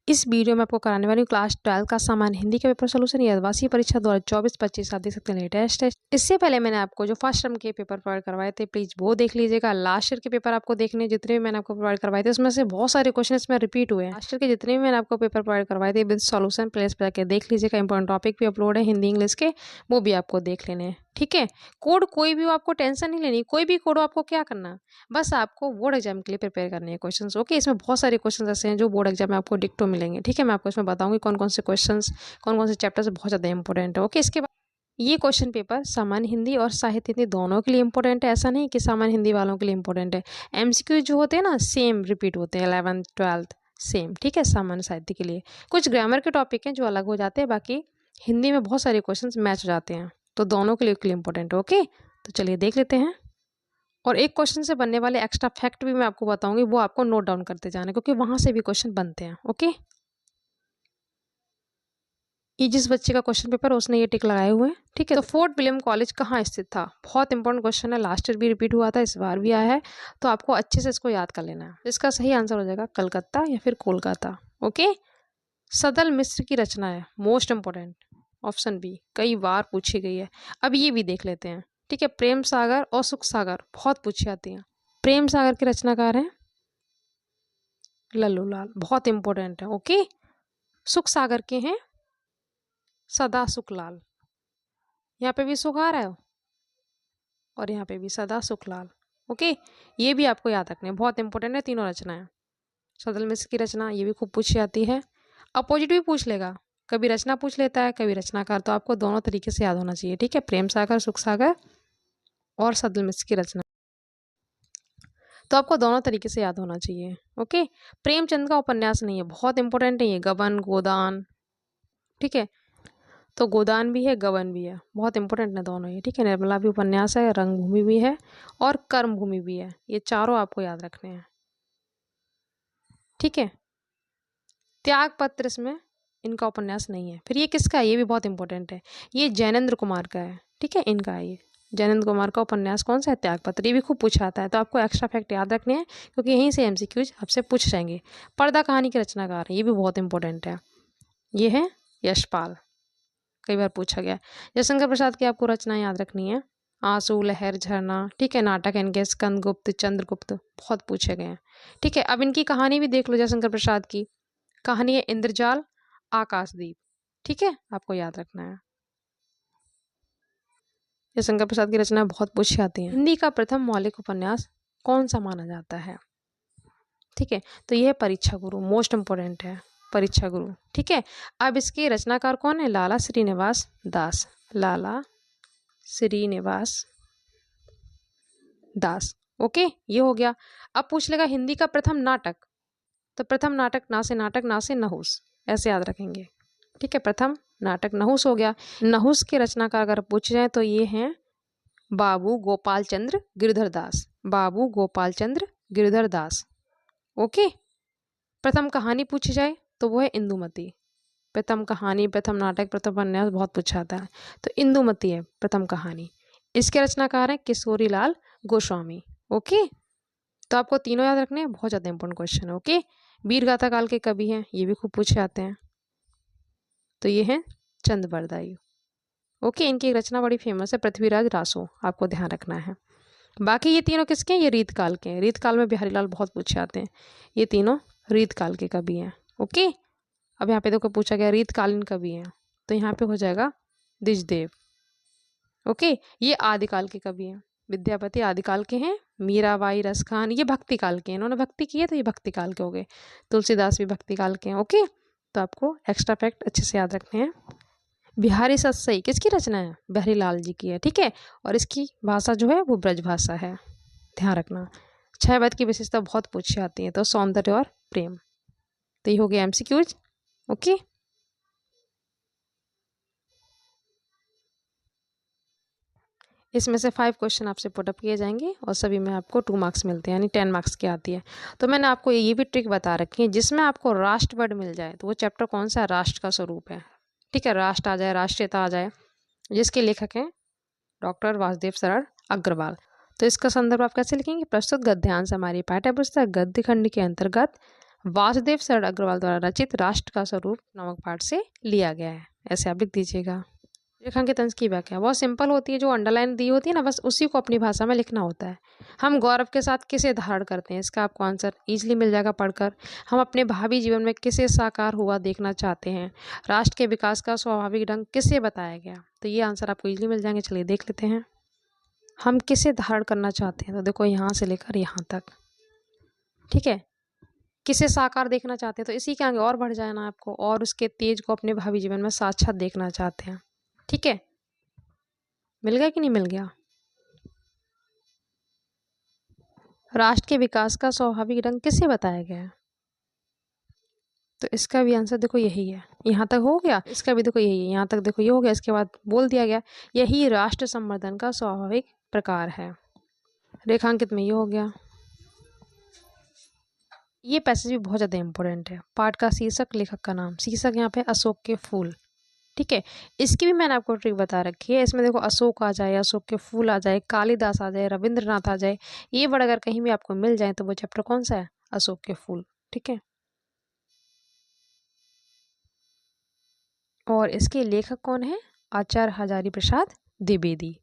इस वीडियो में आपको कराने वाली हूँ क्लास 12 का सामान्य हिंदी का पेपर सोल्यूशन या आवासीय परीक्षा 2024-25 आप देख सकते हैं लेटेस्ट है। इससे पहले मैंने आपको जो फर्स्ट टर्म के पेपर प्रोवाइड करवाए थे प्लीज वो देख लीजिएगा। लास्ट ईयर के पेपर आपको देखने जितने भी मैंने आपको प्रोवाइड करवाए थे उसमें से बहुत सारे क्वेश्चन इसमें रिपीट हुए हैं। लास्ट ईयर के जितने भी मैंने आपको पेपर प्रोवाइड करवाए थे विद सोल्यूशन प्लेस पर जाकर देख लीजिएगा। इंपॉर्टेंट टॉपिक भी अपलोड है हिंदी इंग्लिश के, वो भी आपको देख लेने हैं। ठीक है, कोड कोई भी हो आपको टेंशन नहीं लेनी, कोई भी कोड हो आपको क्या करना है, बस आपको बोर्ड एग्जाम के लिए प्रिपेयर करने हैं क्वेश्चंस। ओके, इसमें बहुत सारे क्वेश्चंस ऐसे हैं जो बोर्ड एग्जाम में आपको डिक्टो मिलेंगे। ठीक है, मैं आपको इसमें बताऊंगी कौन कौन से क्वेश्चंस कौन कौन से चैप्टर्स बहुत ज़्यादा इंपॉर्टेंट है। ओके, इसके बाद ये क्वेश्चन पेपर सामान्य हिंदी और साहित्य हिंदी दोनों के लिए इंपॉर्टेंट है। ऐसा नहीं कि सामान्य हिंदी वालों के लिए इंपॉर्टेंट है। एमसीक्यू जो होते हैं ना सेम रिपीट होते हैं 11th 12th सेम। ठीक है, सामान्य साहित्य के लिए कुछ ग्रामर के टॉपिक हैं जो अलग हो जाते हैं, बाकी हिंदी में बहुत सारे क्वेश्चन मैच हो जाते हैं, तो दोनों के लिए इंपॉर्टेंट है। ओके, तो चलिए देख लेते हैं। और एक क्वेश्चन से बनने वाले एक्स्ट्रा फैक्ट भी मैं आपको बताऊंगी, वो आपको नोट डाउन करते जाना क्योंकि वहां से भी क्वेश्चन बनते हैं। ओके, ये जिस बच्चे का क्वेश्चन पेपर उसने ये टिक लगाए हुए हैं। ठीक है, तो फोर्ट विलियम कॉलेज कहाँ स्थित था, बहुत इंपॉर्टेंट क्वेश्चन है। लास्ट ईयर भी रिपीट हुआ था, इस बार भी आया है, तो आपको अच्छे से इसको याद कर लेना है। इसका सही आंसर हो जाएगा कलकत्ता या फिर कोलकाता। ओके, सदल मिश्र की रचना है, मोस्ट इंपॉर्टेंट ऑप्शन बी, कई बार पूछी गई है। अब ये भी देख लेते हैं। ठीक है, प्रेम सागर और सुख सागर बहुत पूछी जाती हैं। प्रेम सागर के रचनाकार हैं लल्लूलाल, बहुत इंपॉर्टेंट है। ओके, सुख सागर के हैं सदा सुखलाल। यहाँ पे भी सुख आ रहा है और यहाँ पे भी सदा सुखलाल। ओके, ये भी आपको याद रखना है, बहुत इंपॉर्टेंट है तीनों रचनाएं। सदल मिश्र की रचना ये भी खूब पूछी जाती है। अपोजिट भी पूछ लेगा, कभी रचना पूछ लेता है कभी रचनाकार, तो आपको दोनों तरीके से याद होना चाहिए। ठीक है, प्रेम सागर सुख सागर और सदल मिश्र की रचना, तो आपको दोनों तरीके से याद होना चाहिए। ओके, प्रेमचंद का उपन्यास नहीं है, बहुत इंपॉर्टेंट है ये, गबन गोदान। ठीक है, तो गोदान भी है गबन भी है, बहुत इंपॉर्टेंट है दोनों ये। ठीक है, निर्मला भी उपन्यास है, रंगभूमि भी है और कर्मभूमि भी है, ये चारों आपको याद रखने हैं। ठीक है, त्याग पत्र इसमें इनका उपन्यास नहीं है। फिर ये किसका है, ये भी बहुत इंपॉर्टेंट है, ये जैनेन्द्र कुमार का है। ठीक है, इनका है ये जैनेन्द्र कुमार का उपन्यास कौन सा है, त्याग पत्र। ये भी खूब पूछा आता है, तो आपको एक्स्ट्रा फैक्ट याद रखने हैं क्योंकि यहीं से एमसीक्यूज आपसे पूछ जाएंगे। पर्दा कहानी के रचनाकार हैं, ये भी बहुत इंपॉर्टेंट है, ये है यशपाल, कई बार पूछा गया। जयशंकर प्रसाद की आपको रचना याद रखनी है, आंसू लहर झरना। ठीक है, नाटक इनके स्कंदगुप्त चंद्रगुप्त बहुत पूछे गए हैं। ठीक है, अब इनकी कहानी भी देख लो। जयशंकर प्रसाद की कहानी है इंद्रजाल आकाशदीप। ठीक है, आपको याद रखना है। जयशंकर प्रसाद की रचना बहुत पूछी आती है। हिंदी का प्रथम मौलिक उपन्यास कौन सा माना जाता है। ठीक है, तो यह है परीक्षा गुरु, मोस्ट इंपोर्टेंट है परीक्षा गुरु। ठीक है, अब इसके रचनाकार कौन है, लाला श्रीनिवास दास, लाला श्रीनिवास दास। ओके, ये हो गया। अब पूछ लेगा हिंदी का प्रथम नाटक, तो प्रथम नाटक ना से नहुस, ऐसे याद रखेंगे। ठीक है, प्रथम नाटक नहुस हो गया। नहुस के रचनाकार अगर पूछे जाए तो ये हैं बाबू गोपाल चंद्र गिरधर दास, बाबू गोपाल चंद्र गिरधर दास। ओके, प्रथम कहानी पूछी जाए तो वो है इंदुमती। प्रथम कहानी प्रथम नाटक प्रथम उपन्यास बहुत पूछा आता है, तो इंदुमती है प्रथम कहानी। इसके रचनाकार हैं किशोरी लाल गोस्वामी। ओके, तो आपको तीनों याद रखने हैं, बहुत ज़्यादा इंपॉर्टेंट क्वेश्चन है। ओके, वीरगाथा काल के कवि हैं, ये भी खूब पूछे आते हैं, तो ये हैं चंद बरदाई। ओके, इनकी एक रचना बड़ी फेमस है पृथ्वीराज रासो, आपको ध्यान रखना है। बाकी ये तीनों किसके हैं, ये रीत काल के हैं। रीत काल में बिहारी लाल बहुत पूछे आते हैं, ये तीनों रीत काल के कवि हैं। ओके, अब यहाँ पे देखो पूछा गया रीतकालीन कवि हैं, तो यहाँ पे हो जाएगा द्विजदेव। ओके, ये आदिकाल के कवि हैं, विद्यापति आदिकाल के हैं, मीराबाई रसखान ये भक्ति काल के हैं, इन्होंने भक्ति की है तो ये भक्ति काल के हो गए। तुलसीदास भी भक्ति काल के हैं। ओके, तो आपको एक्स्ट्रा फैक्ट अच्छे से याद रखने हैं। बिहारी सतसई किसकी रचना है, बिहारी लाल जी की है। ठीक है, और इसकी भाषा जो है वो ब्रज भाषा है, ध्यान रखना। 6 वेद की विशेषता बहुत पूछी आती है, तो सौंदर्य और प्रेम। तो ये हो गया एमसीक्यूज। ओके, इसमें से 5 क्वेश्चन आपसे पुटअप किए जाएंगे और सभी में आपको 2 मार्क्स मिलते हैं, यानी 10 मार्क्स की आती है। तो मैंने आपको ये भी ट्रिक बता रखी है, जिसमें आपको राष्ट्र वर्ड मिल जाए तो वो चैप्टर कौन सा है, राष्ट्र का स्वरूप है। ठीक है, राष्ट्र आ जाए राष्ट्रीयता आ जाए, जिसके लेखक हैं डॉक्टर वासुदेव शरण अग्रवाल। तो इसका संदर्भ आप कैसे लिखेंगे, प्रस्तुत गद्यांश हमारी पाठ्य पुस्तक गद्य खंड के अंतर्गत वासुदेव शरण अग्रवाल द्वारा रचित राष्ट्र का स्वरूप नामक पाठ से लिया गया है। ऐसे आप लिख दीजिएगा। रेखांकित अंश की व्याख्या बहुत सिंपल होती है, जो अंडरलाइन दी होती है ना, बस उसी को अपनी भाषा में लिखना होता है। हम गौरव के साथ किसे धारण करते हैं, इसका आपको आंसर इजीली मिल जाएगा पढ़कर। हम अपने भावी जीवन में किसे साकार हुआ देखना चाहते हैं। राष्ट्र के विकास का स्वाभाविक ढंग किसे बताया गया, तो ये आंसर आपको इजीली मिल जाएंगे। चलिए देख लेते हैं। हम किसे धारण करना चाहते हैं, तो देखो यहाँ से लेकर यहाँ तक, ठीक है। किसे साकार देखना चाहते हैं, तो इसी के आगे और बढ़ जाना आपको, और उसके तेज को अपने भावी जीवन में साक्षात देखना चाहते हैं, ठीक है। मिल गया कि नहीं मिल गया। राष्ट्र के विकास का स्वाभाविक ढंग किसे बताया गया है, तो इसका भी आंसर देखो यही है। यहाँ तक हो गया, इसका भी देखो यही है। यहाँ तक देखो ये हो गया, इसके बाद बोल दिया गया यही राष्ट्र संवर्धन का स्वाभाविक प्रकार है। रेखांकित में ये हो गया। ये पैसेज भी बहुत ज़्यादा इंपॉर्टेंट है। पाठ का शीर्षक, लेखक का नाम। शीर्षक यहाँ पे अशोक के फूल, ठीक है। इसकी भी मैंने आपको ट्रिक बता रखी है। इसमें देखो अशोक आ जाए, अशोक के फूल आ जाए, कालिदास आ जाए, रविंद्रनाथ आ जाए, ये वर्ड अगर कहीं भी आपको मिल जाए तो वो चैप्टर कौन सा है, अशोक के फूल, ठीक है। और इसके लेखक कौन है, आचार्य हजारी प्रसाद द्विवेदी,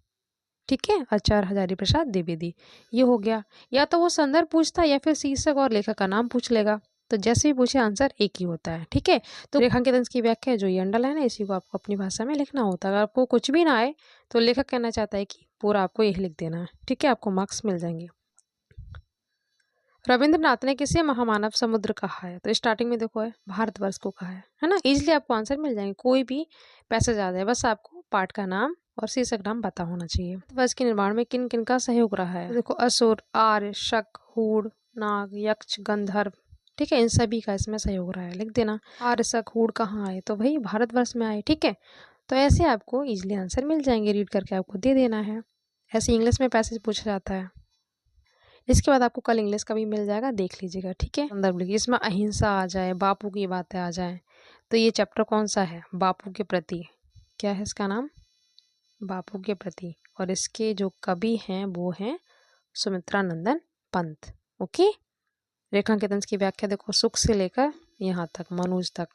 ठीक है। आचार्य हजारी प्रसाद द्विवेदी, ये हो गया। या तो वो संदर्भ पूछता है या फिर शीर्षक और लेखक का नाम पूछ लेगा, तो जैसे भी पूछे आंसर एक ही होता है, ठीक है। तो रेखांकित अंश की व्याख्या जो ये अंडरलाइन है, इसी को आपको अपनी भाषा में लिखना होता है। अगर आपको कुछ भी ना आए तो लेखक कहना चाहता है कि पूरा आपको यही लिख देना है, ठीक है, आपको मार्क्स मिल जाएंगे। रविंद्रनाथ ने किसे महामानव समुद्र कहा है, तो स्टार्टिंग में देखो है भारतवर्ष को कहा है ना। इजिली आपको आंसर मिल जाएंगे, कोई भी पैसेज आ जाए, बस आपको पाठ का नाम और शीर्षक नाम पता होना चाहिए। वर्ष के निर्माण में किन किन का सहयोग रहा है, तो देखो असुर, आर्य, शक, हूड़, नाग, यक्ष, गंधर्व, ठीक है, इन सभी का इसमें सहयोग रहा है, लिख देना। आर्य, शक, हूड़ कहाँ आए, तो भाई भारतवर्ष में आए, ठीक है। तो ऐसे आपको इजिली आंसर मिल जाएंगे, रीड करके आपको दे देना है। ऐसे इंग्लिश में पैसेज पूछा जाता है। इसके बाद आपको कल इंग्लिश का भी मिल जाएगा, देख लीजिएगा, ठीक है। संदर्भ लिखिए, इसमें अहिंसा आ जाए, बापू की बातें आ जाए, तो ये चैप्टर कौन सा है, बापू के प्रति, क्या है इसका नाम, बापू के प्रति। और इसके जो कवि हैं वो हैं सुमित्रा नंदन पंत, ओके। रेखांकित अंश की व्याख्या देखो, सुख से लेकर यहाँ तक, मनुज तक,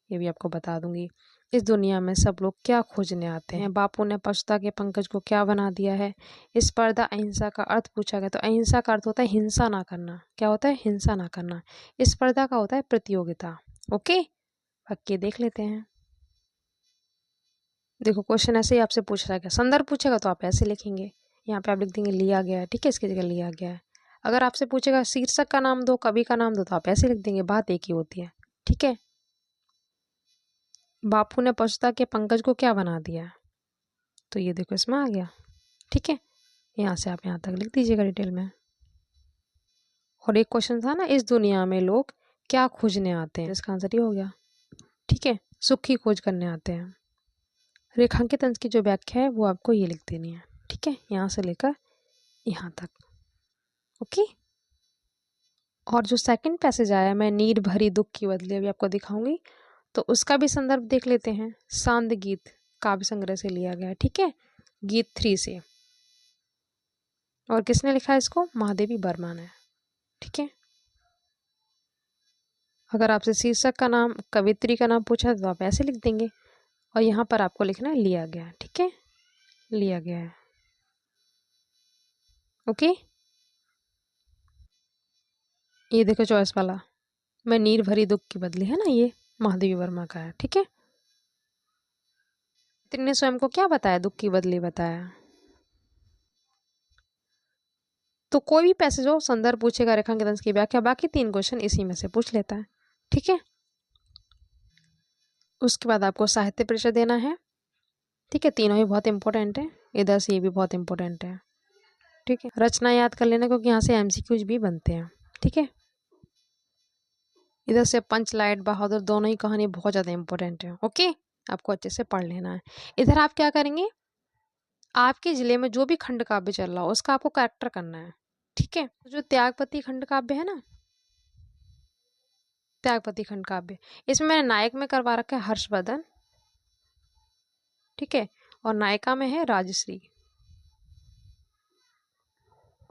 ये भी आपको बता दूंगी। इस दुनिया में सब लोग क्या खोजने आते हैं, बापू ने पशुता के पंकज को क्या बना दिया है, इस स्पर्धा अहिंसा का अर्थ पूछा गया, तो अहिंसा का अर्थ होता है हिंसा ना करना, क्या होता है, हिंसा ना करना। इस स्पर्धा का होता है प्रतियोगिता, ओके। बाकी देख लेते हैं। देखो क्वेश्चन ऐसे ही आपसे पूछ रहा है, संदर्भ पूछेगा तो आप ऐसे लिखेंगे, यहाँ पे आप लिख देंगे लिया गया है, ठीक है, इसकी जगह लिया गया है। अगर आपसे पूछेगा शीर्षक का नाम दो, कवि का नाम दो, तो आप ऐसे लिख देंगे, बात एक ही होती है, ठीक है। बापू ने पशुता के पंकज को क्या बना दिया, तो ये देखो इसमें आ गया, ठीक है। यहाँ से आप यहाँ तक लिख दीजिएगा डिटेल में। और एक क्वेश्चन था ना, इस दुनिया में लोग क्या खोजने आते हैं, इसका आंसर ये हो गया, ठीक है, सुख की खोज करने आते हैं। रेखांकित अंश की जो व्याख्या है वो आपको ये लिख देनी है, ठीक है, यहाँ से लेकर यहाँ तक, ओके। और जो सेकंड पैसेज आया, मैं नीर भरी दुख की बदली, अभी आपको दिखाऊंगी, तो उसका भी संदर्भ देख लेते हैं। सांद गीत काव्य संग्रह से लिया गया, ठीक है, गीत 3 से। और किसने लिखा है इसको, महादेवी बर्मा ने, ठीक है। अगर आपसे शीर्षक का नाम, कवित्री का नाम पूछा तो आप ऐसे लिख देंगे, और यहाँ पर आपको लिखना है लिया गया, ठीक है, लिया गया है, ओके। ये देखो चॉइस वाला, मैं नीर भरी दुख की बदली, है ना, ये महादेवी वर्मा का है, ठीक है। ने स्वयं को क्या बताया, दुख की बदली बताया। तो कोई भी पैसेज हो, संदर्भ पूछेगा, रेखांकित अंश की व्याख्या, बाकी 3 क्वेश्चन इसी में से पूछ लेता है, ठीक है। उसके बाद आपको साहित्य परिचय देना है, ठीक है, तीनों ही बहुत इंपॉर्टेंट है, इधर से ये भी बहुत इंपॉर्टेंट है, ठीक है। रचना याद कर लेना, क्योंकि यहाँ से एमसीक्यूज भी बनते हैं, ठीक है। इधर से पंचलाइट, बहादुर, दोनों ही कहानी बहुत ज़्यादा इंपॉर्टेंट है, ओके, आपको अच्छे से पढ़ लेना है। इधर आप क्या करेंगे, आपके जिले में जो भी खंड काव्य चल रहा हो उसका आपको कैरेक्टर करना है, ठीक है। जो त्यागपति खंड काव्य है ना, त्यागपति खंड काव्य, इसमें मैंने नायक में करवा रखा है हर्षवर्धन, ठीक है, और नायिका में है राजश्री,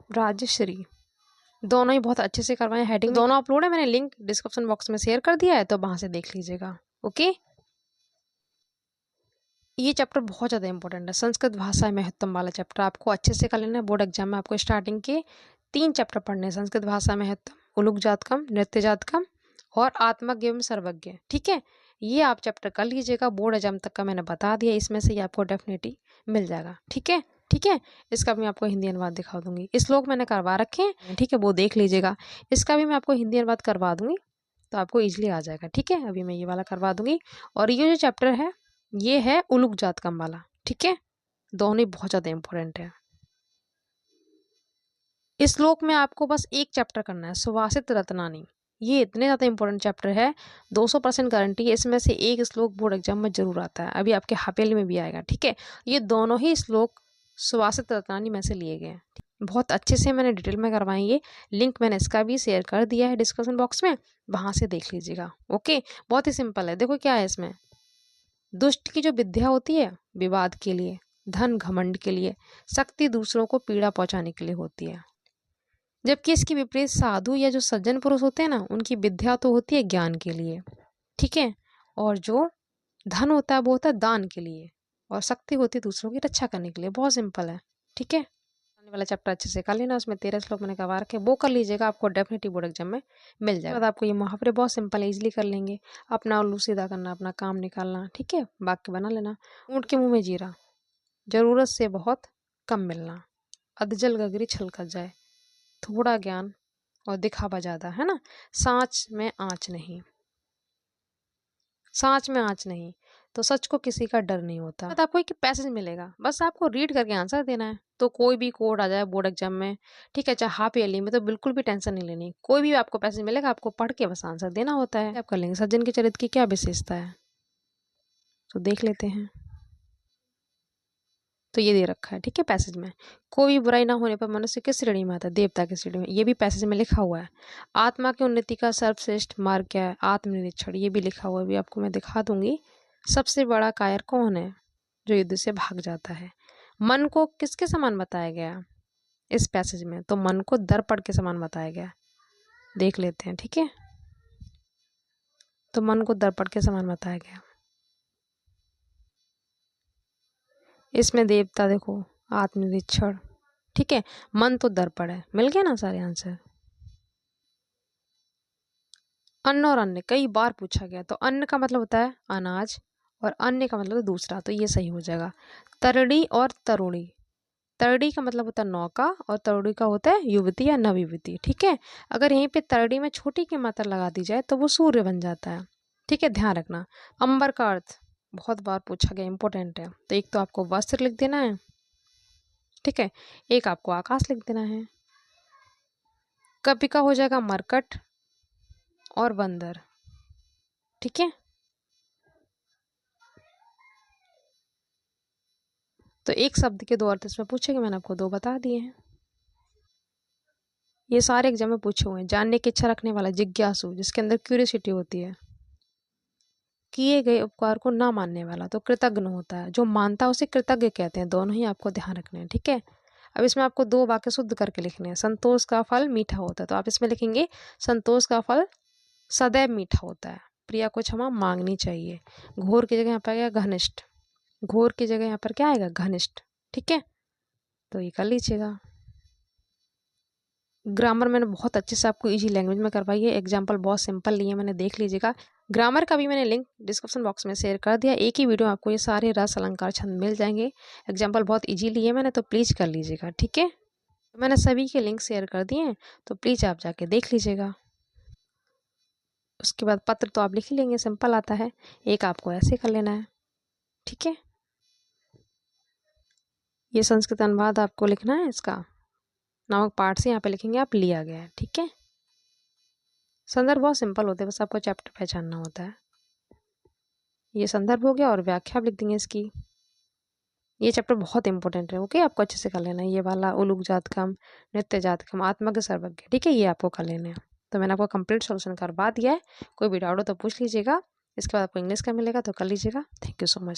राजश्री, दोनों ही बहुत अच्छे से करवाए, हेडिंग दोनों अपलोड है, मैंने लिंक डिस्क्रिप्शन बॉक्स में शेयर कर दिया है, तो वहां से देख लीजिएगा। ओके, ये चैप्टर बहुत ज़्यादा इंपॉर्टेंट है, संस्कृत भाषा महत्तम वाला चैप्टर आपको अच्छे से कर लेना है। बोर्ड एग्जाम में आपको स्टार्टिंग के 3 चैप्टर पढ़ने हैं, संस्कृत भाषा महत्तम, उलूक जातकम, नृत्य जातकम और आत्मज्ञ एवं सर्वज्ञ। ठीक है, ये आप चैप्टर कर लीजिएगा, बोर्ड एग्जाम तक का मैंने बता दिया, इसमें से ये आपको डेफिनेटली मिल जाएगा। ठीक है, ठीक है, इसका भी मैं आपको हिंदी अनुवाद दिखा दूंगी, श्लोक मैंने करवा रखे हैं, ठीक है, वो देख लीजिएगा। इसका भी मैं आपको हिंदी अनुवाद करवा दूंगी, तो आपको इजीली आ जाएगा। ठीक है, अभी मैं ये वाला करवा दूंगी। और ये जो चैप्टर है ये है उलूक जातकम वाला। ठीक है, दोनों ही बहुत ज़्यादा इंपॉर्टेंट है। इस श्लोक में आपको बस एक चैप्टर करना है, सुवासित रत्नानी, ये इतने ज़्यादा इंपॉर्टेंट चैप्टर है, 200% गारंटी है, इसमें से एक श्लोक बोर्ड एग्जाम में जरूर आता है, अभी आपके हापेली में भी आएगा। ठीक है, ये दोनों ही श्लोक सुवासित रत्नानी में से लिए गए हैं, बहुत अच्छे से मैंने डिटेल में करवाई, ये लिंक मैंने इसका भी शेयर कर दिया है डिस्क्रिप्शन बॉक्स में, वहां से देख लीजिएगा। ओके, बहुत ही सिंपल है। देखो क्या है इसमें, दुष्ट की जो विद्या होती है विवाद के लिए, धन घमंड के लिए, शक्ति दूसरों को पीड़ा पहुंचाने के लिए होती है, जबकि इसके विपरीत साधु या जो सज्जन पुरुष होते हैं ना, उनकी विद्या तो होती है ज्ञान के लिए। ठीक है, और जो धन होता है वो होता है दान के लिए, और शक्ति होती है दूसरों की रक्षा करने के लिए। बहुत सिंपल है। ठीक है, आने वाला चैप्टर अच्छे से कर लेना, उसमें 13 श्लोक मैंने करवा रखे, वो कर लीजिएगा, आपको डेफिनेटली बोर्ड एग्जाम में मिल जाएगा। बाद आपको ये मुहावरे बहुत सिंपल है, इजीली कर लेंगे, अपना उल्लू सीधा करना, अपना काम निकालना। ठीक है, वाक्य बना लेना, ऊँट के मुंह में जीरा, जरूरत से बहुत कम मिलना, अधजल गगरी छलक जाए, थोड़ा ज्ञान और दिखावा ज्यादा, है ना, सांच में आँच नहीं, सांच में आँच नहीं, तो सच को किसी का डर नहीं होता। तो आपको एक पैसेज मिलेगा, बस आपको रीड करके आंसर देना है, तो कोई भी कोड आ जाए बोर्ड एग्जाम में, ठीक है, चाहे हाफ ईयरली में, तो बिल्कुल भी टेंशन नहीं लेनी, कोई भी आपको पैसेज मिलेगा, आपको पढ़ के बस आंसर देना होता है। आप कर लेंगे। सज्जन के चरित्र की क्या विशेषता है, तो देख लेते हैं। तो ये दे रखा है, ठीक है, पैसेज में, कोई भी बुराई ना होने पर मनुष्य किस श्रेणी में आता है, देवता की श्रेणी में, ये भी पैसेज में लिखा हुआ है। आत्मा की उन्नति का सर्वश्रेष्ठ मार्ग क्या है, आत्मनिरीक्षण, ये भी लिखा हुआ है, भी आपको मैं दिखा दूंगी। सबसे बड़ा कायर कौन है, जो युद्ध से भाग जाता है। मन को किसके समान बताया गया इस पैसेज में, तो मन को दर्पण के समान बताया गया, देख लेते हैं। ठीक है, तो मन को दर्पण के समान बताया गया, इसमें देवता देखो, आत्मनिरीक्षण, ठीक है, मन तो दर्पण है, मिल गया ना सारे आंसर। अन्न और अन्य कई बार पूछा गया, तो अन्न का मतलब होता है अनाज, और अन्य का मतलब है दूसरा, तो ये सही हो जाएगा। तरड़ी और तरुणी, तरड़ी का मतलब होता है नौका, और तरुणी का होता है युवती या नवयुवती। ठीक है, अगर यहीं पे तरड़ी में छोटी की मात्रा लगा दी जाए तो वो सूर्य बन जाता है। ठीक है, ध्यान रखना। अंबर का अर्थ बहुत बार पूछा गया, इंपॉर्टेंट है, तो एक तो आपको वस्त्र लिख देना है, ठीक है, एक आपको आकाश लिख देना है। कपि का हो जाएगा मरकट और बंदर। ठीक है, तो एक शब्द के 2 अर्थ इसमें पूछेंगे, मैंने आपको 2 बता दिए हैं। ये सारे एग्जाम में पूछे हुए हैं। जानने की इच्छा रखने वाला, जिज्ञासु, जिसके अंदर क्यूरियोसिटी होती है। किए गए उपकार को ना मानने वाला, तो कृतज्ञ होता है, जो मानता है उसे कृतज्ञ कहते हैं। दोनों ही आपको ध्यान रखने हैं। ठीक है, अब इसमें आपको 2 वाक्य शुद्ध करके लिखने हैं। संतोष का फल मीठा होता है, तो आप इसमें लिखेंगे संतोष का फल सदैव मीठा होता है, प्रिया को क्षमा मांगनी चाहिए। घोर की जगह यहाँ पर आएगा घनिष्ठ, घोर की जगह यहाँ पर क्या आएगा, घनिष्ठ। ठीक है, तो ये कर लीजिएगा। ग्रामर मैंने बहुत अच्छे से आपको इजी लैंग्वेज में करवाई है, एग्जाम्पल बहुत सिंपल लिए मैंने, देख लीजिएगा। ग्रामर का भी मैंने लिंक डिस्क्रिप्शन बॉक्स में शेयर कर दिया, एक ही वीडियो में आपको ये सारे रस अलंकार छंद मिल जाएंगे। एग्जाम्पल बहुत इजी लिए मैंने, तो प्लीज़ कर लीजिएगा। ठीक है, तो मैंने सभी के लिंक शेयर कर दिए हैं, तो प्लीज़ आप जाके देख लीजिएगा। उसके बाद पत्र तो आप लिख ही लेंगे, सिंपल आता है, एक आपको ऐसे कर लेना है। ठीक है, ये संस्कृत अनुवाद आपको लिखना है, इसका नामक पाठ से यहाँ पे लिखेंगे आप, लिया गया है। ठीक है, संदर्भ बहुत सिंपल होते हैं, बस आपको चैप्टर पहचानना होता है। ये संदर्भ हो गया, और व्याख्या आप लिख देंगे इसकी। ये चैप्टर बहुत इंपॉर्टेंट है, ओके, आपको अच्छे से कर लेना है। ये वाला उलूक जातकम, नृत्य जातकम, आत्मज्ञ सर्वज्ञ, ठीक है, ये आपको कर लेना है। तो मैंने आपको कंप्लीट सोल्यूशन करवा दिया है, कोई भी डाउट हो तो पूछ लीजिएगा। इसके बाद आपको इंग्लिश का मिलेगा, तो कर लीजिएगा। Thank you so much.